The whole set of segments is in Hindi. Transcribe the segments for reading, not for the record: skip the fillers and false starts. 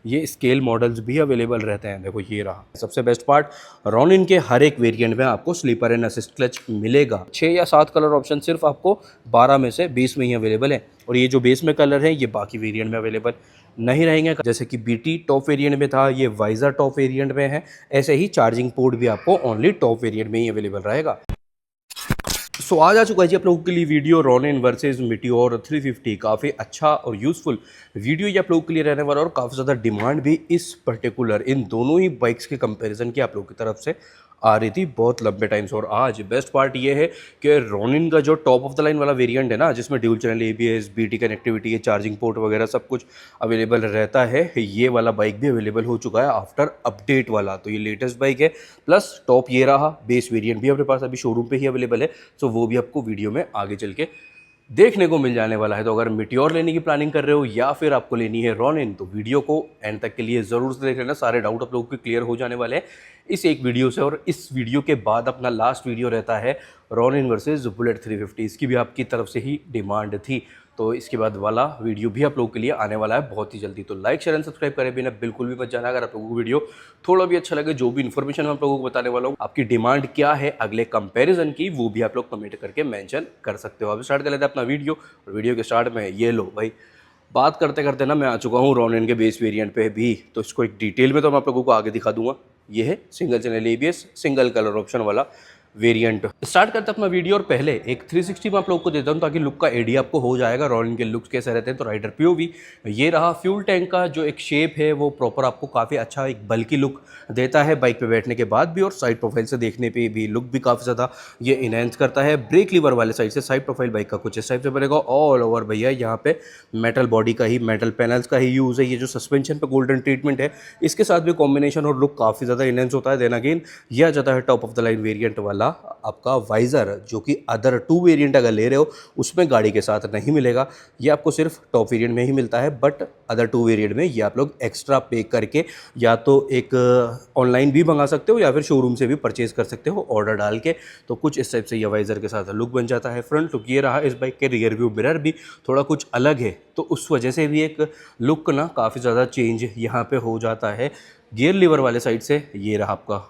ये स्केल मॉडल्स भी अवेलेबल रहते हैं। देखो ये रहा सबसे बेस्ट पार्ट, रॉनिन के हर एक वेरिएंट में आपको स्लीपर एंड असिस्ट क्लच मिलेगा। 6 या 7 कलर ऑप्शन सिर्फ आपको 12 में से 20 में ही अवेलेबल है, और ये जो बेस में कलर है ये बाकी वेरिएंट में अवेलेबल नहीं रहेंगे। जैसे कि बीटी टॉप वेरिएंट में था, ये वाइजर टॉप वेरिएंट में है, ऐसे ही चार्जिंग पोर्ट भी आपको ओनली टॉप वेरिएंट में ही अवेलेबल रहेगा। सो आज आ चुका है जी आप लोगों के लिए वीडियो रॉनिन वर्सेस मीटियोर 350। काफ़ी अच्छा और यूज़फुल वीडियो ये आप लोगों के लिए रहने वाला, और काफ़ी ज़्यादा डिमांड भी इस पर्टिकुलर इन दोनों ही बाइक्स के कंपैरिजन की आप लोगों की तरफ से आ रही थी बहुत लंबे टाइम से। और आज बेस्ट पार्ट ये है कि रॉनिन का जो टॉप ऑफ द लाइन वाला वेरिएंट है ना, जिसमें dual channel ABS BT connectivity है, चार्जिंग पोर्ट वगैरह सब कुछ अवेलेबल रहता है, ये वाला बाइक भी अवेलेबल हो चुका है आफ्टर अपडेट वाला। तो ये लेटेस्ट बाइक है, प्लस टॉप ये रहा, बेस वेरिएंट भी अपने पास अभी शोरूम पे ही अवेलेबल है। सो वो भी आपको वीडियो में आगे चल के देखने को मिल जाने वाला है। तो अगर मिटियोर लेने की प्लानिंग कर रहे हो या फिर आपको लेनी है रॉनिन, तो वीडियो को एंड तक के लिए ज़रूर से देख लेना, सारे डाउट आप लोगों के क्लियर हो जाने वाले हैं इस एक वीडियो से। और इस वीडियो के बाद अपना लास्ट वीडियो रहता है रॉनिन वर्सेस बुलेट 350, इसकी भी आपकी तरफ से ही डिमांड थी, तो इसके बाद वाला वीडियो भी आप लोगों के लिए आने वाला है बहुत ही जल्दी। तो लाइक शेयर एंड सब्सक्राइब करे बिना बिल्कुल भी मत जाना। अगर आप लोगों को वीडियो थोड़ा भी अच्छा लगे, जो भी इन्फॉर्मेशन मैं आप लोगों को बताने वाला हूँ, आपकी डिमांड क्या है अगले कंपैरिजन की, वो भी आप लोग कमेंट करके मेंशन कर सकते हो। अभी स्टार्ट कर लेते हैं अपना वीडियो, और वीडियो के स्टार्ट में ये लो भाई, बात करते करते ना मैं आ चुका हूँ रॉनिन के बेस वेरिएंट पे भी। तो इसको एक डिटेल में तो मैं आप लोगों को आगे दिखा दूंगा। ये है single channel ABS single colour option वाला वेरिएंट। स्टार्ट करते हैं अपना वीडियो, और पहले एक 360 में आप लोगों को देता हूँ ताकि लुक का आइडिया आपको हो जाएगा रॉनिन के लुक्स कैसे रहते हैं। तो राइडर पीओवी ये रहा, फ्यूल टैंक का जो एक शेप है वो प्रॉपर आपको काफ़ी अच्छा एक बल्कि लुक देता है बाइक पे बैठने के बाद भी, और साइड प्रोफाइल से देखने पे भी लुक भी काफ़ी ज़्यादा ये इनहेंस करता है। ब्रेक लीवर वाले साइड से साइड प्रोफाइल बाइक का कुछ इस टाइप से बनेगा ऑल ओवर। भैया यहाँ पे मेटल बॉडी का ही, मेटल पैनल्स का ही यूज़ है। ये जो सस्पेंशन पे गोल्डन ट्रीटमेंट है, इसके साथ भी कॉम्बिनेशन और लुक काफ़ी ज़्यादा इनहेंस होता है। देन अगेन यह आ जाता है top of the line variant वाला आपका वाइज़र, जो कि अदर 2 वेरिएंट अगर ले रहे हो उसमें गाड़ी के साथ नहीं मिलेगा, ये आपको सिर्फ टॉप वेरिएंट में ही मिलता है। बट अदर 2 वेरिएंट में ये आप लोग एक्स्ट्रा पे करके या तो एक ऑनलाइन भी मंगा सकते हो या फिर शोरूम से भी परचेज कर सकते हो ऑर्डर डाल के। तो कुछ इस टाइप से ये वाइज़र के साथ लुक बन जाता है। फ्रंट लुक ये रहा, इस बाइक के रियर व्यू मिरर भी थोड़ा कुछ अलग है, तो उस वजह से भी एक लुक ना काफ़ी ज़्यादा चेंज यहाँ पे हो जाता है। गियर लीवर वाले साइड से ये रहा आपका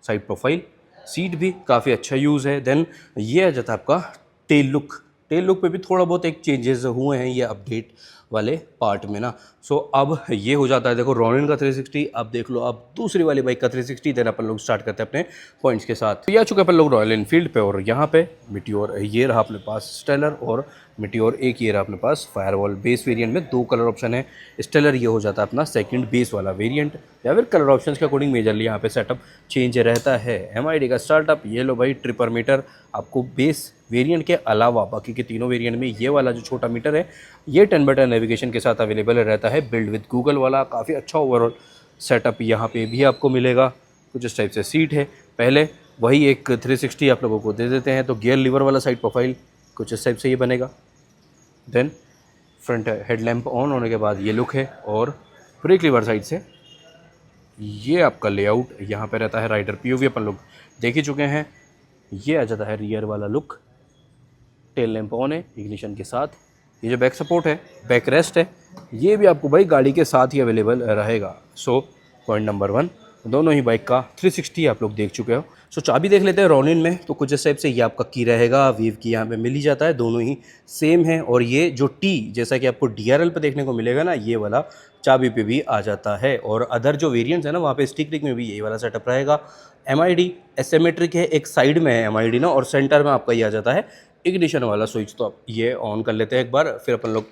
साइड प्रोफाइल, सीट भी काफ़ी अच्छा यूज़ है। देन ये आ जाता है आपका टेल लुक। टेल लुक पे भी थोड़ा बहुत एक चेंजेस हुए हैं ये अपडेट वाले पार्ट में ना। सो अब ये हो जाता है, देखो रॉनिन का 360। अब देख लो अब दूसरी वाली बाइक का 360। देन अपन लोग स्टार्ट करते हैं अपने पॉइंट्स के साथ। तो ये आ चुके अपन लोग रॉयल एनफील्ड पे, और यहाँ पे मिटियोर ये रहा अपने पास स्टेलर, और मिटियोर एक ये रहा अपने पास फायरवॉल। बेस वेरिएंट में 2 कलर ऑप्शन है। स्टेलर ये हो जाता है अपना सेकंड बेस वाला वेरिएंट, या फिर कलर ऑप्शंस के अकॉर्डिंग मेजरली यहाँ पे सेटअप चेंज रहता है। एमआईडी का स्टार्टअप ये लो भाई, ट्रिपर मीटर आपको बेस वेरिएंट के अलावा बाकी के तीनों वेरिएंट में ये वाला जो छोटा मीटर है ये 10 बटन नेविगेशन के साथ अवेलेबल रहता है। बिल्ड विद गूगल वाला काफ़ी अच्छा ओवरऑल सेटअप यहाँ पे भी आपको मिलेगा। कुछ इस टाइप से सीट है, पहले वही एक 360 आप लोगों को दे देते हैं। तो गियर लीवर वाला साइड प्रोफाइल कुछ इस टाइप से ये बनेगा। देन फ्रंट हेडलैम्प ऑन होने के बाद ये लुक है, और ब्रेक लीवर साइड से ये आपका लेआउट यहाँ पे रहता है। राइडर पीओवी अपन लोग देख ही चुके हैं। ये आ जाता है रियर वाला लुक, टेल लैंप ऑन है इग्निशन के साथ। ये जो बैक सपोर्ट है, बैक रेस्ट है, ये भी आपको भाई गाड़ी के साथ ही अवेलेबल रहेगा। सो पॉइंट नंबर 1, दोनों ही बाइक का 360 आप लोग देख चुके हो। सो चाबी देख लेते हैं रॉनिन में। तो कुछ इस टाइप से ये आपका की रहेगा, वीव की यहाँ पे मिल ही जाता है, दोनों ही सेम है। और ये जो टी जैसा कि आपको डीआरएल पे देखने को मिलेगा ना, ये वाला चाबी पे भी आ जाता है। और अदर जो वेरिएंट्स है ना, वहाँ पे स्टिक रिग में भी यही वाला सेटअप रहेगा। एमआईडी एसिमेट्रिक है, एक साइड में है एमआईडी ना, और सेंटर में आपका ये आ जाता है इग्निशन वाला स्विच। तो आप ये ऑन कर लेते हैं एक बार, फिर अपन लोग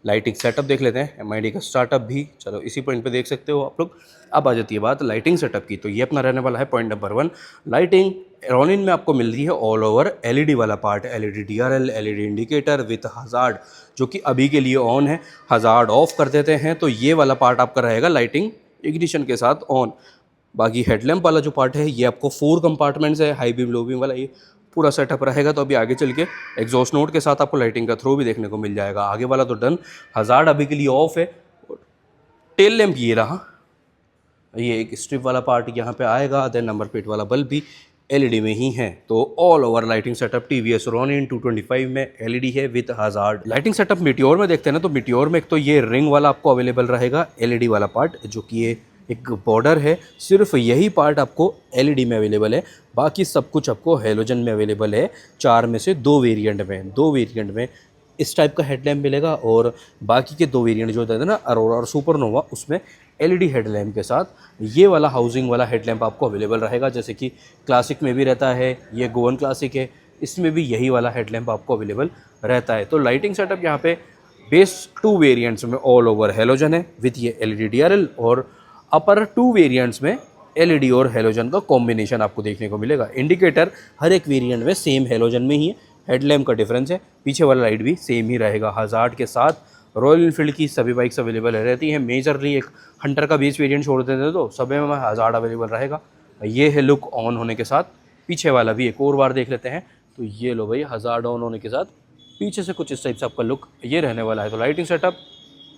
लाइटिंग सेटअप देख लेते हैं। एमआईडी का स्टार्टअप भी चलो इसी पॉइंट पे देख सकते हो आप लोग। अब आ जाती है बात लाइटिंग सेटअप की, तो ये अपना रहने वाला है पॉइंट नंबर 1। लाइटिंग रॉनिन में आपको मिल रही है ऑल ओवर एलईडी वाला part, LED DRL, LED indicator with hazard, जो कि अभी के लिए ऑन है। हजार्ड ऑफ कर देते हैं तो ये वाला पार्ट आपका रहेगा लाइटिंग इग्निशन के साथ ऑन। बाकी हेडलैम्प वाला जो पार्ट है ये आपको 4 कंपार्टमेंट्स है, हाई बीम लो बीम वाला ये पूरा सेटअप रहेगा। तो अभी आगे चल के एग्जॉस्ट नोट के साथ आपको लाइटिंग का थ्रो भी देखने को मिल जाएगा। आगे वाला तो डन, हजार्ड अभी के लिए ऑफ है। टेल लैंप ये रहा, ये एक स्ट्रिप वाला पार्ट यहाँ पे आएगा। देन नंबर प्लेट वाला बल्ब भी एलईडी में ही हैं। तो all over lighting setup TVS Ronin 225 में एलईडी है with hazard. Lighting setup Meteor में देखते हैं ना, तो मिटियोर में एक तो ये रिंग वाला आपको अवेलेबल रहेगा एलईडी वाला पार्ट, जो कि ये एक बॉर्डर है, सिर्फ यही पार्ट आपको एलईडी में अवेलेबल है, बाकी सब कुछ आपको हेलोजन में अवेलेबल है। 4 में से 2 वेरिएंट में इस टाइप का हेडलैम्प मिलेगा, और बाकी के 2 वेरिएंट जो होते हैं ना अरोरा और सुपरनोवा, उसमें एलईडी हेडलैम्प के साथ ये वाला हाउसिंग वाला हेडलैम्प आपको अवेलेबल रहेगा। जैसे कि क्लासिक में भी रहता है, ये गोवन क्लासिक है, इसमें भी यही वाला हेडलैम्प आपको अवेलेबल रहता है। तो लाइटिंग सेटअप यहाँ पे बेस 2 वेरिएंट्स में ऑल ओवर हेलोजन है विथ ये एलईडी डीआरएल, और अपर 2 वेरिएंट्स में एलईडी और हेलोजन का कॉम्बिनेशन आपको देखने को मिलेगा। इंडिकेटर हर एक वेरिएंट में सेम हेलोजन में ही है, हेडलैम्प का डिफरेंस है, पीछे वाला लाइट भी सेम ही रहेगा। हजार्ड के साथ रॉयल इनफील्ड की सभी बाइक्स अवेलेबल रहती हैं। मेजरली एक हंटर का बेस वेरिएंट छोड़ देते तो सभी में हजार्ड अवेलेबल रहेगा। ये है लुक ऑन होने के साथ। पीछे वाला भी एक और बार देख लेते हैं, तो ये लो भाई, हजार्ड ऑन होने के साथ पीछे से कुछ इस टाइप से आपका लुक ये रहने वाला है। तो लाइटिंग सेटअप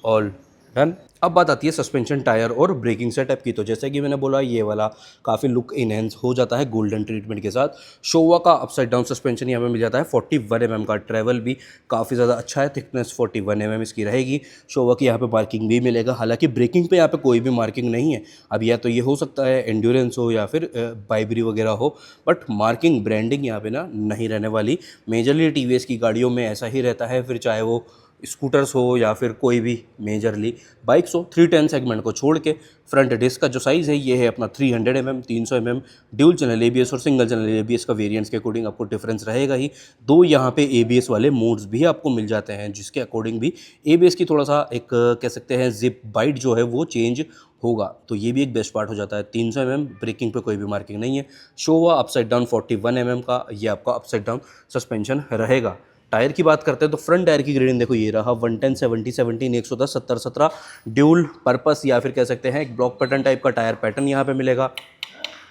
ऑल डन। अब बात आती है सस्पेंशन, टायर और ब्रेकिंग सेटअप की। तो जैसे कि मैंने बोला, ये वाला काफ़ी लुक इनहेंस हो जाता है गोल्डन ट्रीटमेंट के साथ। शोवा का अपसाइड डाउन सस्पेंशन यहाँ पे मिल जाता है 41 mm का। ट्रैवल भी काफ़ी ज़्यादा अच्छा है, थिकनेस 41 mm इसकी रहेगी। शोवा की यहाँ पे मार्किंग भी मिलेगा, हालांकि ब्रेकिंग पे यहाँ पे कोई भी मार्किंग नहीं है। अब या तो ये हो सकता है एंड्योरेंस हो या फिर बाइबरी वगैरह हो, बट मार्किंग ब्रांडिंग यहाँ पे ना नहीं रहने वाली। मेजरली टीवीएस की गाड़ियों में ऐसा ही रहता है, फिर चाहे वो स्कूटर्स हो या फिर कोई भी मेजरली बाइक्स हो। 310 सेगमेंट को छोड़ के फ्रंट डिस्क का जो साइज़ है ये है अपना 300 mm, 300 mm। Dual channel ABS और सिंगल चैनल एबीएस का वेरिएंट्स के अकॉर्डिंग आपको डिफरेंस रहेगा ही। 2 यहाँ पे एबीएस वाले मोड्स भी आपको मिल जाते हैं, जिसके अकॉर्डिंग भी एबीएस की थोड़ा सा एक कह सकते हैं जिप बाइट जो है वो चेंज होगा। तो ये भी एक बेस्ट पार्ट हो जाता है। 300 mm, ब्रेकिंग पे कोई भी मार्किंग नहीं है। शोवा अपसाइड डाउन 41 mm का ये आपका अपसाइड डाउन सस्पेंशन रहेगा। टायर की बात करते हैं तो फ्रंट टायर की ग्रेडिंग देखो, ये रहा 110 70 17 110 70 17। ड्यूल पर्पस या फिर कह सकते हैं एक ब्लॉक पैटर्न टाइप का टायर पैटर्न यहाँ पे मिलेगा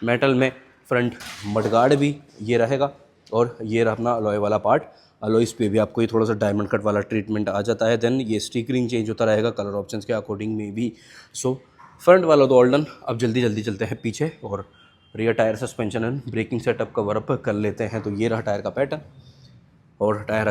मेटल में। फ्रंट मडगार्ड भी ये रहेगा, और ये रहा अपना अलॉय वाला पार्ट। अलॉयस पे भी आपको ये थोड़ा सा डायमंड कट वाला ट्रीटमेंट आ जाता है। देन ये स्टिकरिंग चेंज होता रहेगा कलर ऑप्शंस के अकॉर्डिंग में भी। सो फ्रंट वाला तो ऑल डन। अब जल्दी चलते हैं पीछे और rear tyre suspension and braking setup cover up कर लेते हैं। तो ये रहा टायर का पैटर्न, और टायर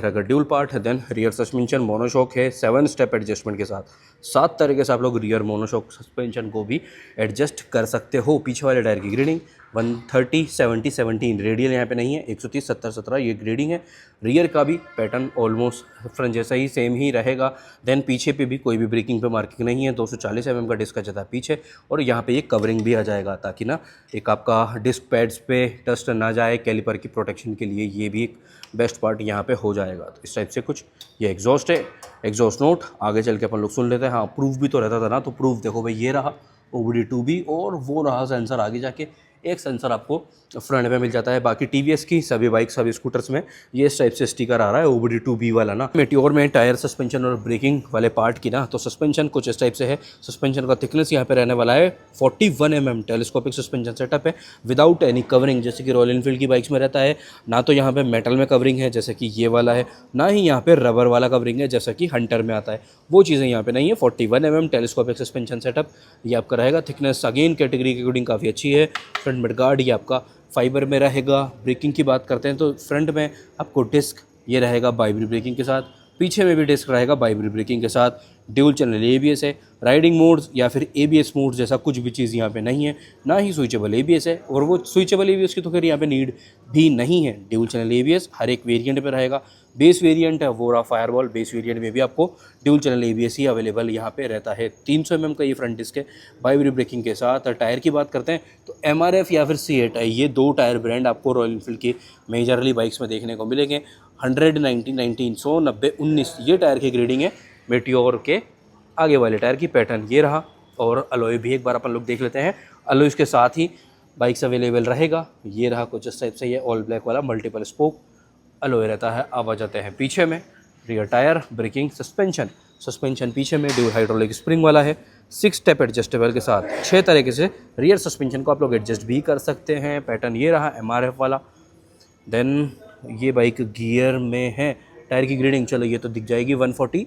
अगर ड्यूल पार्ट है, देन रियर सस्पेंशन मोनोशॉक है 7 स्टेप एडजस्टमेंट के साथ। 7 तरीके से आप लोग रियर मोनोशॉक सस्पेंशन को भी एडजस्ट कर सकते हो। पीछे वाले टायर की ग्रेडिंग 130 70 17, रेडियल यहाँ पे नहीं है, 130 70 17 ये ग्रेडिंग है। रियर का भी पैटर्न ऑलमोस्ट फ्रंट जैसा ही सेम ही रहेगा। देन पीछे पे भी कोई भी ब्रेकिंग पे मार्किंग नहीं है। 240 mm का डिस्क का जाता है पीछे, और यहाँ पे ये कवरिंग भी आ जाएगा ताकि ना एक आपका डिस्क पैड्स पे डस्ट ना जाए। कैलिपर की प्रोटेक्शन के लिए ये भी एक बेस्ट पार्ट यहाँ पे हो जाएगा। तो इस टाइप से कुछ ये एग्जॉस्ट है, एग्जॉस्ट नोट आगे चल के अपन लोग सुन लेते हैं। हाँ, प्रूफ भी तो रहता था ना, तो प्रूफ देखो भाई, ये रहा OBD2B, और वो रहा सेंसर आगे जाके। एक सेंसर आपको फ्रंट में मिल जाता है। बाकी टीवीएस की सभी बाइक सभी स्कूटर्स में ये इस टाइप से स्टिकर आ रहा है OBD2B वाला ना। मेटियोर में टायर सस्पेंशन और ब्रेकिंग वाले पार्ट की ना, तो सस्पेंशन कुछ इस टाइप से है। सस्पेंशन का थिकनेस यहाँ पे रहने वाला है 41 mm। टेलीस्कोपिक सस्पेंशन सेटअप है विदाउट एनी कवरिंग, जैसे कि रॉयल इनफील्ड की बाइक्स में रहता है। ना तो यहाँ पे मेटल में कवरिंग है जैसे कि ये वाला है, ना ही यहाँ पे रबर वाला कवरिंग है जैसा कि हंटर में आता है। वो चीज़ें यहाँ पे नहीं है। 41 mm टेलीस्कोपिक सस्पेंशन सेटअप ये आपका रहेगा। थिकनेस अगेन कैटेगरी के अकॉर्डिंग काफ़ी अच्छी है। फ्रंट मडगार्ड ये आपका फाइबर में रहेगा। ब्रेकिंग की बात करते हैं तो फ्रंट में आपको डिस्क ये रहेगा बाइबरी ब्रेकिंग के साथ, पीछे में भी डिस्क रहेगा बाइबरी ब्रेकिंग के साथ। ड्यूल चैनल एबीएस है। राइडिंग मोड्स या फिर एबीएस मोड्स जैसा कुछ भी चीज़ यहाँ पे नहीं है, ना ही स्विचेबल एबीएस है, और वो स्विचेबल एबीएस की तो फिर यहाँ पे नीड भी नहीं है। ड्यूल चैनल एबीएस हर एक वेरिएंट पे रहेगा। बेस वेरिएंट है वो रहा फायरवॉल, बेस वेरिएंट में भी आपको ड्यूल चैनल एबीएस ही अवेलेबल यहाँ पे रहता है। 300 mm का ये फ्रंट डिस्क है बाइबरी ब्रेकिंग के साथ। टायर की बात करते हैं तो MRF या फिर C8 है, ये 2 टायर ब्रांड आपको रॉयल इनफील्ड की मेजरली बाइक्स में देखने को मिलेंगे। 100 90 19 100 90 19 ये टायर की ग्रेडिंग है। मेटियोर के आगे वाले टायर की पैटर्न ये रहा, और अलॉय भी एक बार अपन लोग देख लेते हैं। अलॉय इसके साथ ही बाइक्स अवेलेबल रहेगा। ये रहा कुछ इस टाइप से, ये ऑल ब्लैक वाला मल्टीपल स्पोक अलॉय रहता है। अब आ जाते हैं पीछे में। रियर टायर, ब्रेकिंग, सस्पेंशन पीछे में ड्यूल हाइड्रोलिक स्प्रिंग वाला है 6 स्टेप एडजस्टेबल के साथ। 6 तरीके से रियर सस्पेंशन को आप लोग एडजस्ट भी कर सकते हैं। पैटर्न ये रहा MRF वाला। देन ये बाइक गियर में है। टायर की ग्रेडिंग चलो ये तो दिख जाएगी 140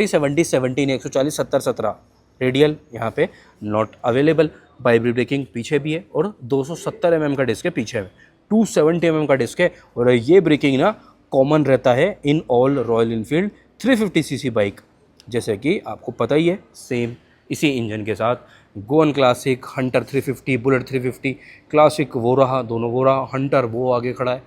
70 17 140 70 17। रेडियल यहाँ पे नॉट अवेलेबल। वाइब्रेट ब्रेकिंग पीछे भी है और 270 mm का डिस्क है पीछे में, 270 mm का डिस्क है। और ये ब्रेकिंग ना कॉमन रहता है in all royal Enfield 350cc bike, जैसे कि आपको पता ही है सेम इसी इंजन के साथ Goan classic, Hunter 350, bullet 350, classic वो रहा, दोनों वो रहा, हंटर वो आगे खड़ा है,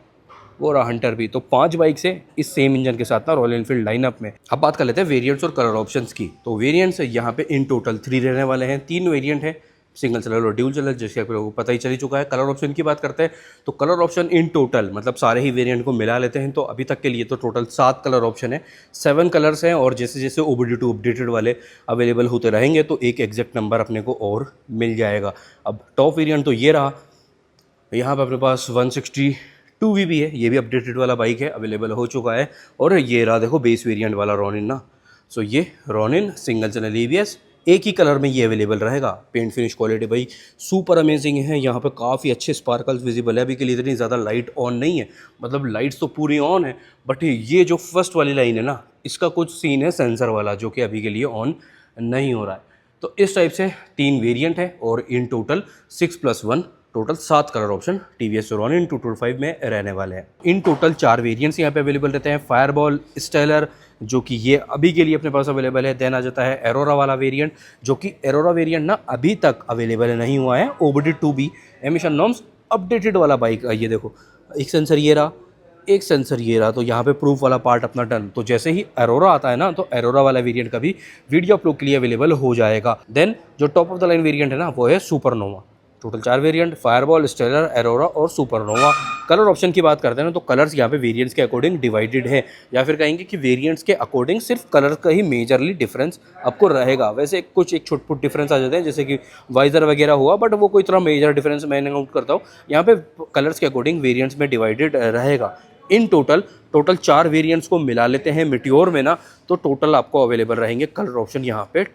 वो रहा हंटर भी। तो 5 बाइक से इस सेम इंजन के साथ ना रॉयल एनफील्ड लाइनअप में। अब बात कर लेते हैं वेरिएंट्स और कलर ऑप्शंस की। तो वेरिएंट्स यहाँ पे इन टोटल 3 रहने वाले हैं, 3 वेरिएंट है, सिंगल चैनल और ड्यूल चैनल, जैसे आप लोगों को पता ही चल चुका है। कलर ऑप्शन की बात करते हैं तो कलर ऑप्शन इन टोटल मतलब सारे ही वेरिएंट को मिला लेते हैं तो अभी तक के लिए तो टोटल 7 कलर ऑप्शन है, 7 कलर्स हैं। और जैसे जैसे OBD2 अपडेटेड वाले अवेलेबल होते रहेंगे तो एक एग्जैक्ट नंबर अपने को और मिल जाएगा। अब टॉप वेरिएंट तो ये रहा, यहाँ पर अपने पास 162V भी है, ये भी अपडेटेड वाला बाइक है, अवेलेबल हो चुका है। और ये रहा देखो बेस वेरिएंट वाला रॉनिन ना, सो ये रॉनिन सिंगल चैनल ABS, एक ही कलर में ये अवेलेबल रहेगा। पेंट फिनिश क्वालिटी भाई सुपर अमेजिंग है, यहाँ पे काफ़ी अच्छे स्पार्कल्स विजिबल है। अभी के लिए इतनी ज़्यादा लाइट ऑन नहीं है, मतलब लाइट्स तो पूरी ऑन है, बट ये जो फर्स्ट वाली लाइन है ना, इसका कुछ सीन है सेंसर वाला जो कि अभी के लिए ऑन नहीं हो रहा है। तो इस टाइप से 3 वेरिएंट है और in total 6+1 total 7 colour option TVS Ronin 225 में रहने वाले हैं। इन टोटल 4 वेरिएंट्स यहाँ पे अवेलेबल रहते हैं, फायरबॉल, स्टेलर जो कि ये अभी के लिए अपने पास अवेलेबल है। देन आ जाता है एरोरा वाला वेरिएंट, जो कि एरोरा वेरिएंट ना अभी तक अवेलेबल नहीं हुआ है। OBD2B एमिशन नॉर्म्स अपडेटेड वाला बाइक, ये देखो एक सेंसर ये रहा, एक सेंसर ये रहा, तो यहाँ पे प्रूफ वाला पार्ट अपना डन। तो जैसे ही एरोरा आता है ना तो एरोरा वाला वेरिएंट का भी वीडियो आप लोग के लिए अवेलेबल हो जाएगा। देन जो top of the line variant है ना वो है Supernova. Total 4 variant, Fireball, Stellar, Aurora और सुपरनोवा। कलर ऑप्शन की बात करते हैं ना तो कलर्स यहाँ पे वेरिएंट्स के अकॉर्डिंग डिवाइडेड है, या फिर कहेंगे कि वेरिएंट्स के अकॉर्डिंग सिर्फ कलर का ही मेजरली डिफरेंस आपको रहेगा। वैसे कुछ एक छोट डिफरेंस आ जाते हैं, जैसे कि वाइजर वगैरह हुआ, बट वो कोई इतना मेजर डिफरेंस मैं नोट करता हूँ। यहाँ पे कलर्स के अकॉर्डिंग वेरिएंट्स में डिवाइडेड रहेगा। इन टोटल 4 वेरिएंट्स को मिला लेते हैं मिटियोर में ना, तो टोटल आपको अवेलेबल रहेंगे कलर ऑप्शन यहाँ पे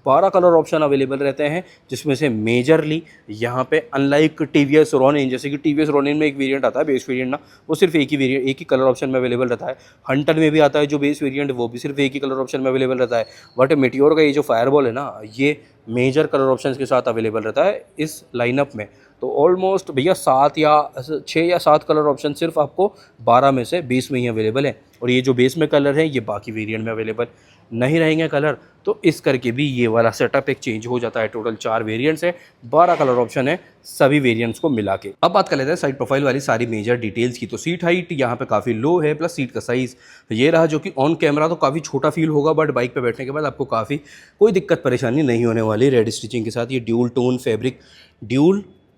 12 कलर ऑप्शन अवेलेबल रहते हैं, जिसमें से मेजरली यहाँ पे अनलाइक TVS रॉनिन, जैसे कि TVS रॉनिन में एक वेरिएंट आता है बेस वेरिएंट ना, वो सिर्फ एक ही कलर ऑप्शन में अवेलेबल रहता है। हंटर में भी आता है जो बेस वेरिएंट, वो भी सिर्फ एक ही कलर ऑप्शन में अवेलेबल रहता है। बट मेटियोर का ये जो फायरबॉल है ना, ये मेजर कलर ऑप्शन के साथ अवेलेबल रहता है इस लाइनअप में। तो ऑलमोस्ट भैया 6 या 7 कलर ऑप्शन सिर्फ आपको 12 में से 20 में ही अवेलेबल है। और ये जो बेस में कलर है ये बाकी वेरिएंट में अवेलेबल नहीं रहेंगे कलर, तो इस करके भी ये वाला सेटअप एक चेंज हो जाता है। टोटल 4 वेरिएंट्स है, 12 कलर ऑप्शन है सभी वेरिएंट्स को मिला के। अब बात कर लेते हैं साइड प्रोफाइल वाली सारी मेजर डिटेल्स की। तो सीट हाइट यहाँ पे काफ़ी लो है, प्लस सीट का साइज़ ये रहा, जो कि ऑन कैमरा तो काफ़ी छोटा फील होगा, बट बाइक पे बैठने के बाद आपको काफ़ी कोई दिक्कत परेशानी नहीं होने वाली। रेड स्टिचिंग के साथ ये ड्यूल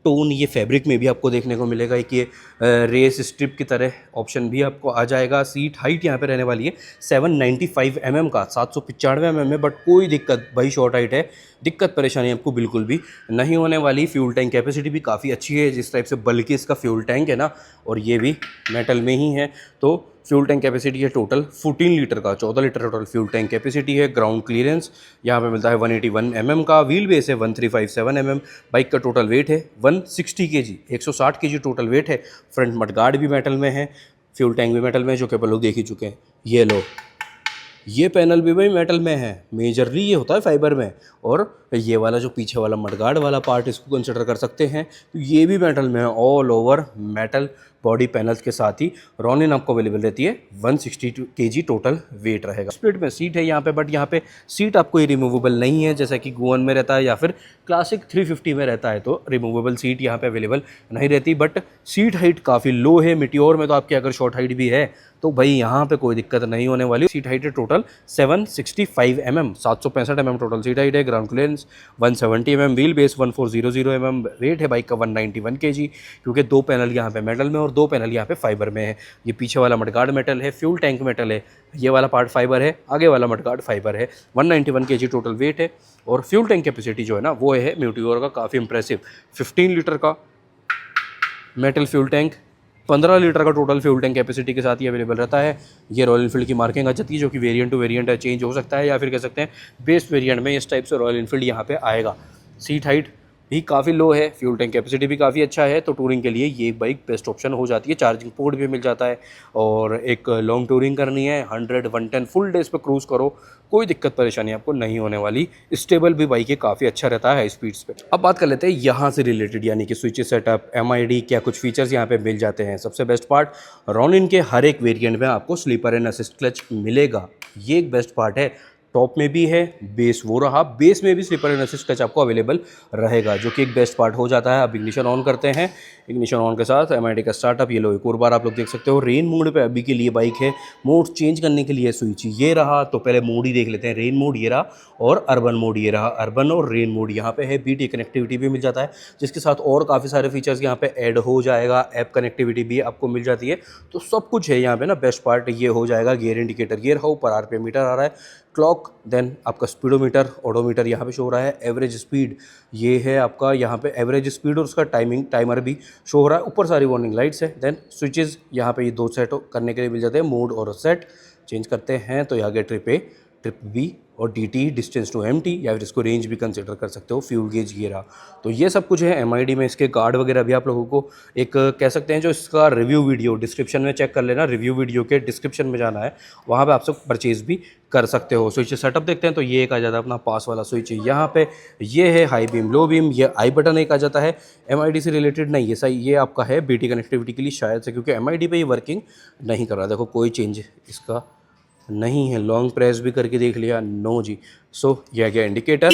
टोन ये फैब्रिक में भी आपको देखने को मिलेगा। एक ये रेस स्ट्रिप की तरह ऑप्शन भी आपको आ जाएगा। सीट हाइट यहाँ पे रहने वाली है 795 mm का, 795 mm है, बट कोई दिक्कत भाई शॉर्ट हाइट है, दिक्कत परेशानी आपको बिल्कुल भी नहीं होने वाली। फ्यूल टैंक कैपेसिटी भी काफ़ी अच्छी है, जिस टाइप से बल्कि इसका फ्यूल टैंक है ना, और ये भी मेटल में ही है। तो फ्यूल टैंक कैपेसिटी है टोटल 14 लीटर का, 14 litre total fuel tank capacity है। ग्राउंड क्लियरेंस यहाँ पे मिलता है 181 mm का, व्हील बेस है 1357 mm। बाइक का टोटल वेट है 160 kg, 160 kg टोटल वेट है। फ्रंट मड गार्ड भी मेटल में है, फ्यूल टैंक भी मेटल में है, जो कि आप लोग देख ही चुके हैं। ये लो, ये पैनल भी भाई मेटल में है, मेजरली ये होता है फाइबर में। और ये वाला जो पीछे वाला मडगार्ड वाला पार्ट, इसको कंसिडर कर सकते हैं, तो ये भी मेटल में है। All over metal body panels के साथ ही रॉनिन आपको अवेलेबल रहती है। 162 kg टोटल वेट रहेगा। स्प्लिट में सीट है यहाँ पे, बट यहाँ पे सीट आपको ये रिमूवेबल नहीं है, जैसा कि गोवन में रहता है या फिर क्लासिक 350 में रहता है, तो रिमूवेबल सीट यहाँ पे अवेलेबल नहीं रहती। बट सीट हाइट काफ़ी लो है। मिटियोर में तो आपकी अगर शॉर्ट हाइट भी है तो भाई यहाँ पे कोई दिक्कत नहीं होने वाली। सीट हाइट है total 765 mm, 765 mm total seat height है। Ground clearance 170 mm, wheel base 1400 mm, weight है बाइक का 191 kg, क्योंकि 2 पैनल यहाँ पे मेटल में और 2 पैनल यहाँ पे फाइबर में है। ये पीछे वाला मडगार्ड मेटल है, फ्यूल टैंक मेटल है, ये वाला पार्ट फाइबर है, आगे वाला मडगार्ड फाइबर है। 191 kg टोटल वेट है। और फ्यूल टैंक कैपेसिटी जो है ना वो है म्यूटियोर का काफ़ी इंप्रेसिव, 15 लीटर का मेटल फ्यूल टैंक, 15 लीटर का टोटल फ्यूल टैंक कैपेसिटी के साथ ही अवेलेबल रहता है। ये रॉयल इनफील्ड की मार्किंग आ जाती है, जो कि वेरिएंट टू वेरिएंट चेंज हो सकता है, या फिर कह सकते हैं बेस वेरिएंट में इस टाइप से रॉयल इनफील्ड यहाँ पे आएगा। सीट हाइट भी काफ़ी लो है, फ्यूल टैंक कैपेसिटी भी काफ़ी अच्छा है, तो टूरिंग के लिए ये बाइक बेस्ट ऑप्शन हो जाती है। चार्जिंग पोर्ट भी मिल जाता है और एक लॉन्ग टूरिंग करनी है 100-110 फुल डेज पे क्रूज़ करो, कोई दिक्कत परेशानी आपको नहीं होने वाली। स्टेबल भी बाइक है, काफ़ी अच्छा रहता है हाई स्पीड्स पे। अब बात कर लेते हैं यहाँ से रिलेटेड, यानी कि स्विच सेटअप, एमआईडी, क्या कुछ फीचर्स यहाँ पे मिल जाते हैं। सबसे बेस्ट पार्ट, रॉनिन के हर एक वेरिएंट में आपको स्लीपर एंड असिस्ट क्लच मिलेगा, ये एक बेस्ट पार्ट है। टॉप में भी है, बेस वो रहा, बेस में भी स्लीपर एंड असिस्ट क्लच आपको अवेलेबल रहेगा, जो कि एक बेस्ट पार्ट हो जाता है। अब इग्निशन ऑन करते हैं, इग्निशन ऑन के साथ एमआईडी का स्टार्टअप, ये लो एक और बार आप लोग देख सकते हो। रेन मोड पे अभी के लिए बाइक है, मोड चेंज करने के लिए स्विच ये रहा। तो पहले मोड ही देख लेते हैं, रेन मोड ये रहा और अर्बन मोड ये रहा। अर्बन और रेन मोड यहाँ पे है, बीटी कनेक्टिविटी भी मिल जाता है, जिसके साथ और काफ़ी सारे फीचर्स यहाँ पे ऐड हो जाएगा। ऐप कनेक्टिविटी भी आपको मिल जाती है, तो सब कुछ है यहाँ पे ना। बेस्ट पार्ट ये हो जाएगा। गियर इंडिकेटर ये रहा, ऊपर आरपीएम मीटर आ रहा है, क्लॉक, देन आपका स्पीडोमीटर, ओडोमीटर यहाँ पे शो हो रहा है, एवरेज स्पीड ये है आपका यहाँ पे एवरेज स्पीड, और उसका टाइमर भी शो हो रहा है। ऊपर सारी वार्निंग लाइट्स है। देन स्विचेस यहाँ पे ये दो सेट करने के लिए मिल जाते हैं, मोड और सेट चेंज करते हैं तो यहाँ गया ट्रिप ए, ट्रिप बी और डी डिस्टेंस टू एमटी, या फिर इसको रेंज भी कंसिडर कर सकते हो। फ्यूल गेज ये रहा, तो ये सब कुछ है एमआईडी में। इसके गार्ड वगैरह भी आप लोगों को एक कह सकते हैं, जो इसका रिव्यू वीडियो डिस्क्रिप्शन में चेक कर लेना, रिव्यू वीडियो के डिस्क्रिप्शन में जाना है, वहाँ पे आप सब परचेज भी कर सकते हो। स्विच सेटअप देखते हैं तो ये एक आ जाता है अपना पास वाला स्विच यहाँ पे, ये है हाई बीम लो बीम, ये आई बटन एक आ जाता है। एमआईडी से रिलेटेड नहीं, ये सही, ये आपका है बीटी कनेक्टिविटी के लिए शायद से, क्योंकि एमआईडी पे ये वर्किंग नहीं कर रहा। देखो कोई चेंज इसका नहीं है, लॉन्ग प्रेस भी करके देख लिया, नो जी। सो ये आ गया इंडिकेटर,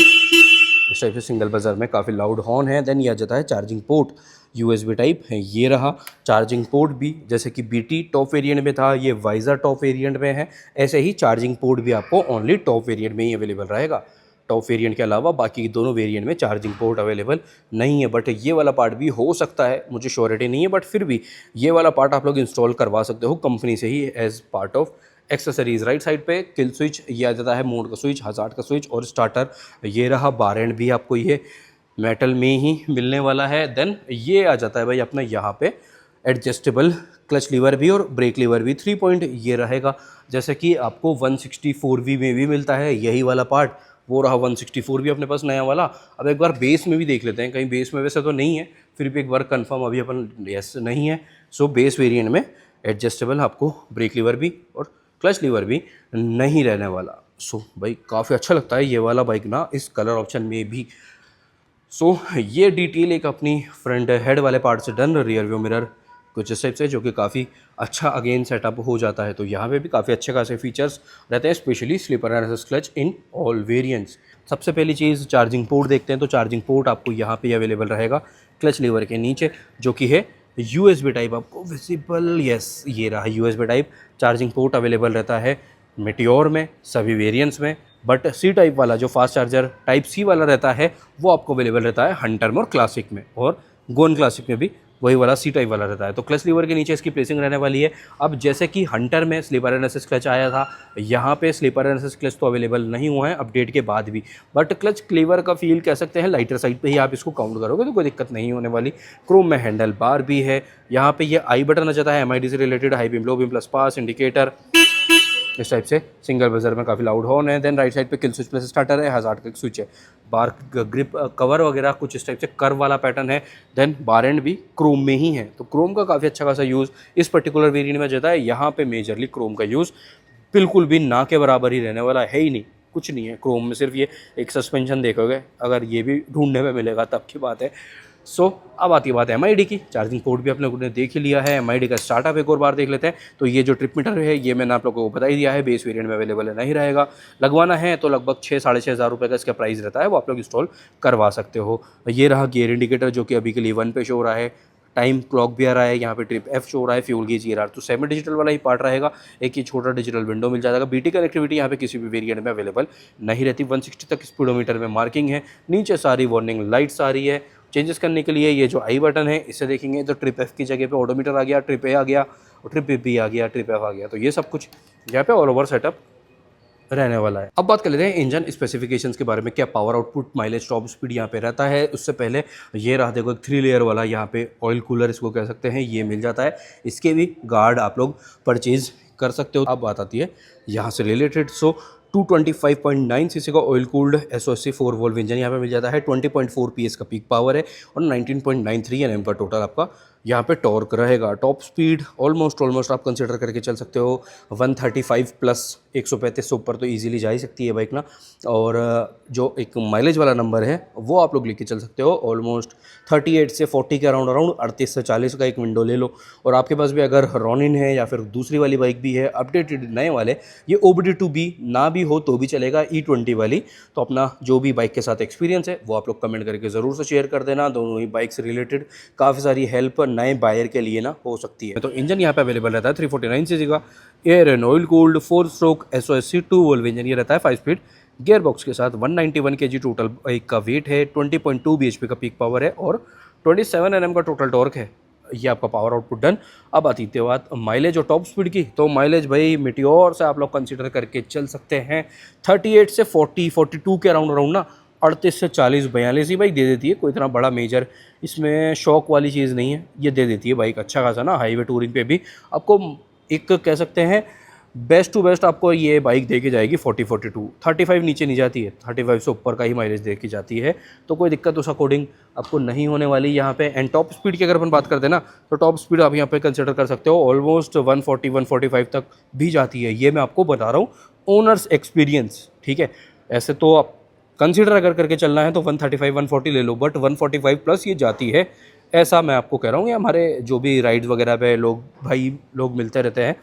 इस टाइप से सिंगल बजर में काफ़ी लाउड हॉर्न है। देन ये आ जाता है चार्जिंग पोर्ट, यूएसबी टाइप है ये रहा। चार्जिंग पोर्ट भी जैसे कि बीटी टॉप वेरिएंट में था, ये वाइजर टॉप वेरिएंट में है, ऐसे ही चार्जिंग पोर्ट भी आपको ओनली टॉप वेरिएंट में ही अवेलेबल रहेगा। टॉप वेरिएंट के अलावा बाकी दोनों वेरिएंट में चार्जिंग पोर्ट अवेलेबल नहीं है। बट ये वाला पार्ट भी हो सकता है, मुझे श्योरिटी नहीं है, बट फिर भी ये वाला पार्ट आप लोग इंस्टॉल करवा सकते हो कंपनी से ही as part of accessories. Right side पे किल स्विच ये आ जाता है, मोड का स्विच, हजार्ड का स्विच और स्टार्टर ये रहा। बार एंड भी आपको ये मेटल में ही मिलने वाला है। देन ये आ जाता है भाई अपना यहाँ पे एडजस्टेबल क्लच लीवर भी और ब्रेक लीवर भी, 3 पॉइंट ये रहेगा, जैसे कि आपको 164V में भी मिलता है यही वाला पार्ट। वो रहा 164 भी अपने पास नया वाला। अब एक बार बेस में भी देख लेते हैं, कहीं बेस में वैसे तो नहीं है, फिर भी एक बार कंफर्म अभी अपन यस नहीं है। सो बेस वेरिएंट में एडजस्टेबल आपको ब्रेक लीवर भी और क्लच लीवर भी नहीं रहने वाला। सो भाई काफ़ी अच्छा लगता है ये वाला बाइक ना, इस कलर ऑप्शन में भी। सो ये डिटेल एक अपनी फ्रंट हेड वाले पार्ट से डन। रियर व्यू मिरर कुछ इस टाइप से, जो कि काफ़ी अच्छा अगेन सेटअप हो जाता है। तो यहाँ पे भी काफ़ी अच्छे खासे फीचर्स रहते हैं, specially slipper and assist clutch in all variants. सबसे पहली चीज़ चार्जिंग पोर्ट देखते हैं, तो चार्जिंग पोर्ट आपको यहाँ पे अवेलेबल रहेगा क्लच लीवर के नीचे, जो कि है यूएसबी टाइप आपको विजिबल, यस ये रहा USB type charging port available रहता है मेटियोर में सभी वेरिएंट्स में। बट सी टाइप वाला जो फास्ट चार्जर टाइप सी वाला रहता है वो आपको अवेलेबल रहता है हंटर में और क्लासिक में, और गोन क्लासिक में भी वही वाला सी टाइप वाला रहता है। तो क्लच लीवर के नीचे इसकी प्लेसिंग रहने वाली है। अब जैसे कि हंटर में स्लीपर एंड असिस्ट क्लच आया था, यहाँ पे स्लीपर एंड असिस्ट क्लच तो अवेलेबल नहीं हुआ है अपडेट के बाद भी, बट क्लच लीवर का फील कह सकते हैं लाइटर साइड पे ही आप इसको काउंट करोगे तो कोई दिक्कत नहीं होने वाली। क्रोम में हैंडल बार भी है, यहाँ पे ये आई बटन आ जाता है एमआईडी से related, high beam low beam plus pass indicator इस टाइप से। सिंगल बजर में काफ़ी लाउड हॉर्न है। देन राइट साइड पे किल स्विच प्लस स्टार्टर है, हजार्ड का स्विच है, बार ग्रिप कवर वगैरह कुछ इस टाइप से कर्व वाला पैटर्न है। देन बार एंड भी क्रोम में ही है, तो क्रोम का काफ़ी अच्छा खासा यूज़ इस पर्टिकुलर वेरिएंट में जाता है। यहाँ पे मेजरली क्रोम का यूज़ बिल्कुल भी ना के बराबर ही रहने वाला है ही नहीं, कुछ नहीं है क्रोम में। सिर्फ ये एक सस्पेंशन देखोगे, अगर ये भी ढूंढने में मिलेगा तब की बात है। सो अब आती है बात एमआईडी की। चार्जिंग पोर्ट भी आप लोगों ने देख ही लिया है, एमआईडी का स्टार्टअप एक और बार देख लेते हैं। तो ये जो ट्रिप मीटर है ये मैंने आप लोगों को बता ही दिया है, बेस वेरिएंट में अवेलेबल है, नहीं रहेगा। लगवाना है तो लगभग 6-6.5 हज़ार रुपये का इसका प्राइस रहता है, वो आप लोग इंस्टॉल करवा सकते हो। ये रहा गियर इंडिकेटर, जो कि अभी के लिए 1 पे शो हो रहा है। टाइम क्लॉक भी आ रहा है, यहाँ पे ट्रिप एफ शो हो रहा है, फ्यूल गेज ये रहा, तो सेमी डिजिटल वाला ही पार्ट रहेगा। एक ही छोटा डिजिटल विंडो मिल जाएगा। बीटी कनेक्टिविटी यहाँ पे किसी भी वेरिएंट में अवेलेबल नहीं रहती। 160 तक स्पीडोमीटर में मार्किंग है, नीचे सारी वार्निंग लाइट्स आ रही है। चेंजेस करने के लिए ये जो आई बटन है इससे देखेंगे तो ट्रिप एफ की जगह पे ऑडोमीटर आ गया, ट्रिप ए आ गया और ट्रिप बी आ गया, ट्रिप एफ आ गया। तो ये सब कुछ यहाँ पे ऑल ओवर सेटअप रहने वाला है। अब बात कर लेते हैं इंजन स्पेसिफिकेशंस के बारे में, क्या power output mileage top speed यहाँ पे रहता है। उससे पहले ये रहा देखो एक 3 लेयर वाला यहाँ पे ऑयल कूलर इसको कह सकते हैं, ये मिल जाता है। इसके भी गार्ड आप लोग परचेज कर सकते हो। अब बात आती है यहाँ से रिलेटेड। सो 225.9 सीसी का oil cooled SOSC 4 valve engine यहाँ पे मिल जाता है। 20.4 PS का पीक पावर है और 19.93 Nm का टोटल आपका यहाँ पे टॉर्क रहेगा। टॉप स्पीड ऑलमोस्ट आप कंसिडर करके चल सकते हो 135 प्लस 135 से ऊपर तो इजीली जा ही सकती है बाइक ना। और जो एक माइलेज वाला नंबर है वो आप लोग लेके चल सकते हो ऑलमोस्ट 38 से 40 के अराउंड 38 से 40 का एक विंडो ले लो। और आपके पास भी अगर रॉनिन है या फिर दूसरी वाली बाइक भी है अपडेटेड नए वाले, ये OBD2B ना भी हो तो भी चलेगा E20 वाली, तो अपना जो भी बाइक के साथ एक्सपीरियंस है वो आप लोग कमेंट करके ज़रूर से शेयर कर देना। दोनों ही बाइक से रिलेटेड काफ़ी सारी हेल्प नए बायर के लिए ना हो सकती है। तो इंजन यहाँ पे अवेलेबल रहता है 349 सीसी का air and oil cooled 4 stroke SOSC 2 valve engine. ये रहता है 5 स्पीड गियर बॉक्स के साथ। 191 kg टोटल बाइक का वेट है। 20.2 bhp का पीक पावर है और 27 Nm का टोटल टॉर्क है। ये आपका पावर आउटपुट डन। अब आती है बात माइलेज और टॉप स्पीड की, तो माइलेज भाई मीटियोर से आप लोग कंसीडर करके चल सकते हैं 38 से 42 के अराउंड ना 38 से 40 42 ही बाइक दे देती है। कोई इतना बड़ा मेजर इसमें शौक वाली चीज़ नहीं है, ये दे देती है बाइक अच्छा खासा ना। हाईवे टूरिंग पे भी आपको एक कह सकते हैं बेस्ट टू बेस्ट आपको ये बाइक दे के जाएगी 40-42, 35 नीचे नहीं जाती है, 35 से ऊपर का ही माइलेज दे के जाती है। तो कोई दिक्कत उस अकॉर्डिंग आपको नहीं होने वाली यहाँ पे। एंड टॉप स्पीड की अगर अपन बात करते हैं ना, तो टॉप स्पीड आप यहाँ पे कंसिडर कर सकते हो ऑलमोस्ट 140-145 तक भी जाती है। ये मैं आपको बता रहा हूँ ओनर्स एक्सपीरियंस, ठीक है। ऐसे तो आप कंसिडर अगर करके चलना है तो 135-140 ले लो, बट 145 प्लस ये जाती है, ऐसा मैं आपको कह रहा हूँ। ये हमारे जो भी राइड्स वगैरह पे लोग मिलते रहते हैं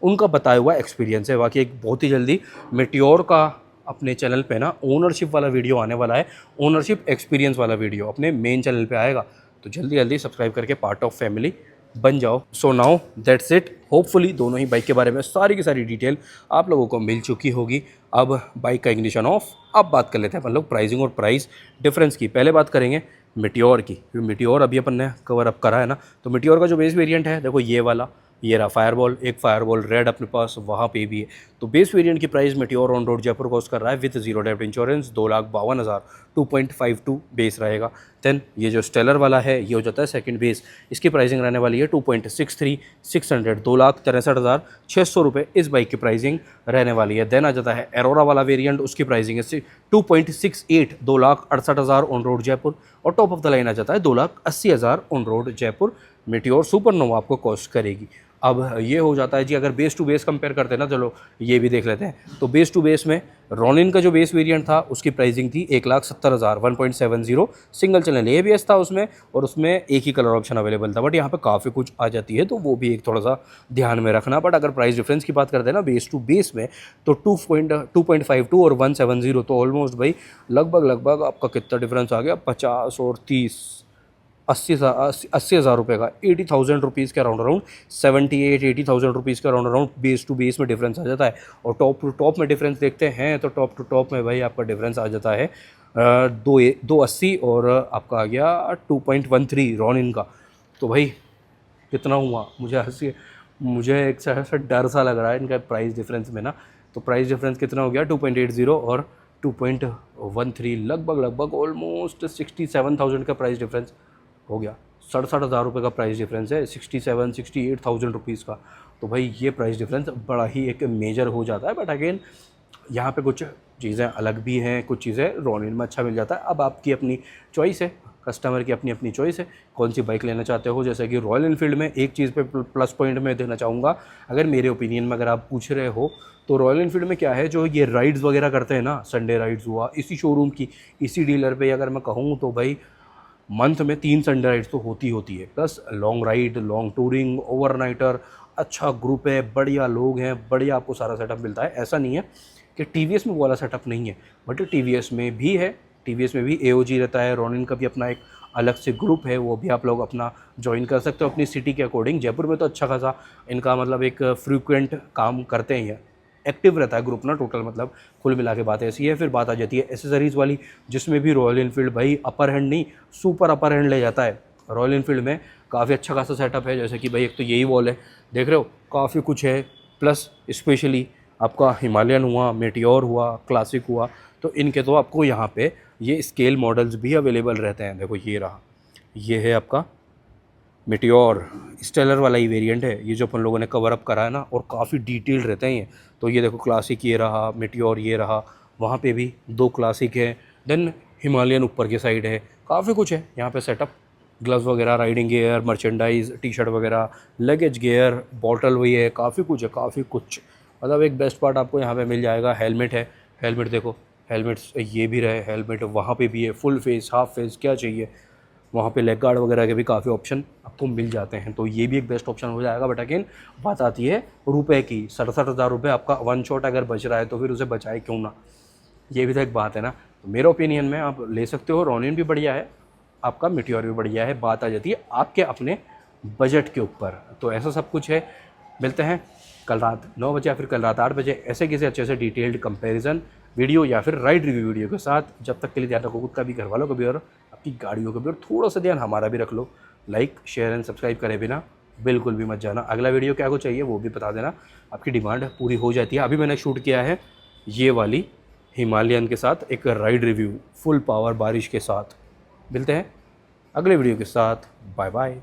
उनका बताया हुआ एक्सपीरियंस है। बाकी एक बहुत ही जल्दी मेटियोर का अपने चैनल पे ना ओनरशिप वाला वीडियो आने वाला है, ओनरशिप एक्सपीरियंस वाला वीडियो अपने मेन चैनल पे आएगा, तो जल्दी सब्सक्राइब करके पार्ट ऑफ फैमिली बन जाओ। So now that's it. Hopefully दोनों ही बाइक के बारे में सारी की सारी डिटेल आप लोगों को मिल चुकी होगी। अब बाइक का इग्निशन ऑफ। अब बात कर लेते हैं अपन लोग प्राइसिंग और प्राइस डिफरेंस की। पहले बात करेंगे मेटियोर की, क्योंकि मेटियोर अभी अपन ने कवर अप करा है ना। तो मेटियोर का जो बेस वेरिएंट है देखो ये वाला, ये रहा फायरबॉल, एक फायरबॉल रेड अपने पास वहाँ पे भी है। तो बेस वेरिएंट की price meteor on road Jaipur cost कर रहा है with zero depth insurance 2,52,000, 2.52 base रहेगा। देन ये जो स्टेलर वाला है ये हो जाता है सेकंड बेस, इसकी प्राइसिंग रहने वाली है 2.63 600, 2,63,600 रुपये इस बाइक की प्राइसिंग रहने वाली है। देन आ जाता है एरोरा वाला वेरिएंट, उसकी प्राइसिंग है 2.68 2,68,000 ऑन रोड जयपुर। और टॉप ऑफ द लाइन आ जाता है 2,80,000 on road Jaipur. Meteor supernova आपको कॉस्ट करेगी। अब ये हो जाता है जी अगर बेस टू बेस कंपेयर करते हैं ना, चलो ये भी देख लेते हैं। तो बेस टू बेस में रॉनिन का जो बेस वेरिएंट था उसकी प्राइसिंग थी 1,70,000, 1.70 सिंगल चैनल ABS था उसमें, और उसमें एक ही कलर ऑप्शन अवेलेबल था। बट यहाँ पे काफ़ी कुछ आ जाती है, तो वो भी एक थोड़ा सा ध्यान में रखना। बट अगर प्राइस डिफरेंस की बात करते हैं ना बेस टू बेस में, तो 2.52 और 170, तो ऑलमोस्ट भाई लगभग आपका कितना डिफरेंस आ गया, 50 और 30 80,000 रुपये का, 80,000 रुपीज़ के अराउंड 78-80,000 रुपीज़ के अराउंड बेस टू बेस में डिफरेंस आ जाता है। और टॉप टू टॉप में डिफरेंस देखते हैं तो टॉप टू टॉप में भाई आपका डिफरेंस आ जाता है 280 और आपका आ गया 2.13 रॉनिन का। तो भाई कितना हुआ, मुझे एक सा डर सा लग रहा है इनका प्राइस डिफरेंस में ना। तो प्राइस डिफरेंस कितना हो गया 2.80 और 2.13, लगभग ऑलमोस्ट 67,000 का प्राइस डिफरेंस हो गया। 67,000 रुपये का प्राइस डिफरेंस है, 68,000 रुपीज़ का। तो भाई ये प्राइस डिफरेंस बड़ा ही एक मेजर हो जाता है। बट अगेन यहाँ पे कुछ चीज़ें अलग भी हैं, कुछ चीज़ें रॉनिन में अच्छा मिल जाता है। अब आपकी अपनी चॉइस है, कस्टमर की अपनी अपनी चॉइस है कौन सी बाइक लेना चाहते हो। जैसे कि रॉयल एनफील्ड में एक चीज़ पे प्लस पॉइंट मैं देना चाहूँगा, अगर मेरे ओपिनियन में अगर आप पूछ रहे हो, तो रॉयल एनफील्ड में क्या है, जो ये राइड्स वगैरह करते हैं ना, संडे राइड्स हुआ इसी शोरूम की, इसी डीलर पे अगर मैं कहूँ तो भाई मंथ में 3 संडे राइड्स तो होती है, plus long ride, long touring, overnighter, अच्छा ग्रुप है, बढ़िया लोग हैं, बढ़िया आपको सारा सेटअप मिलता है। ऐसा नहीं है कि TVS में वो वाला सेटअप नहीं है, बट TVS में भी है, TVS में भी AOG रहता है। रॉनिन का भी अपना एक अलग से ग्रुप है, वो भी आप लोग अपना ज्वाइन कर सकते हो अपनी सिटी के अकॉर्डिंग। जयपुर में तो अच्छा खासा इनका मतलब एक फ्रीक्वेंट काम करते हैं, एक्टिव रहता है ग्रुप ना टोटल, मतलब कुल मिला के बात ऐसी है। फिर बात आ जाती है एसेसरीज़ वाली, जिसमें भी रॉयल एनफील्ड भाई अपर हैंड नहीं सुपर अपर हैंड ले जाता है। रॉयल एनफील्ड में काफ़ी अच्छा खासा सेटअप है, जैसे कि भाई एक तो यही वॉल है, देख रहे हो, काफ़ी कुछ है। प्लस स्पेशली आपका हिमालयन हुआ, मेटियोर हुआ, क्लासिक हुआ, तो इनके तो आपको यहाँ पे ये स्केल मॉडल्स भी अवेलेबल रहते हैं। देखो ये रहा, ये है आपका मेटियोर स्टेलर वाला ही वेरिएंट है ये जो अपन लोगों ने कवर अप करा है ना, और काफ़ी डिटेल्ड रहते हैं ये। तो ये देखो क्लासिक ये रहा, मेटियोर ये रहा, वहाँ पे भी 2 क्लासिक है, देन हिमालयन ऊपर की साइड है, काफ़ी कुछ है यहाँ पे सेटअप। ग्लव्स वगैरह, riding gear, merchandise, T shirt वगैरह, लगेज गियर, बॉटल वही है, काफ़ी कुछ है, काफ़ी कुछ। मतलब एक बेस्ट पार्ट आपको यहाँ पे मिल जाएगा। हेलमेट है, हेलमेट देखो, हेलमेट ये भी रहे, हेलमेट वहाँ पे भी है, फुल फेस, हाफ फेस, क्या चाहिए। वहाँ पे लेग गार्ड वगैरह के भी काफ़ी ऑप्शन आपको मिल जाते हैं, तो ये भी एक बेस्ट ऑप्शन हो जाएगा। बट अगेन बात आती है रुपए की, 67,000 रुपये आपका वन शॉट अगर बच रहा है तो फिर उसे बचाए क्यों ना, ये भी तो एक बात है ना। तो मेरे ओपिनियन में आप ले सकते हो, रोनिन भी बढ़िया है, आपका मेटियोर भी बढ़िया है। बात आ जाती है आपके अपने बजट के ऊपर। तो ऐसा सब कुछ है। मिलते हैं कल रात 9 बजे या फिर कल रात 8 बजे ऐसे किसी अच्छे से डिटेल्ड कंपैरिजन वीडियो या फिर राइड रिव्यू वीडियो के साथ। जब तक के लिए ध्यान रखो खुद का भी, घर वालों का भी, और आपकी गाड़ियों का भी, और थोड़ा सा ध्यान हमारा भी रख लो। लाइक, शेयर एंड सब्सक्राइब करे बिना बिल्कुल भी मत जाना। अगला वीडियो क्या को चाहिए वो भी बता देना, आपकी डिमांड पूरी हो जाती है। अभी मैंने शूट किया है ये वाली हिमालयन के साथ एक राइड रिव्यू फुल पावर बारिश के साथ। मिलते हैं अगले वीडियो के साथ, बाय बाय।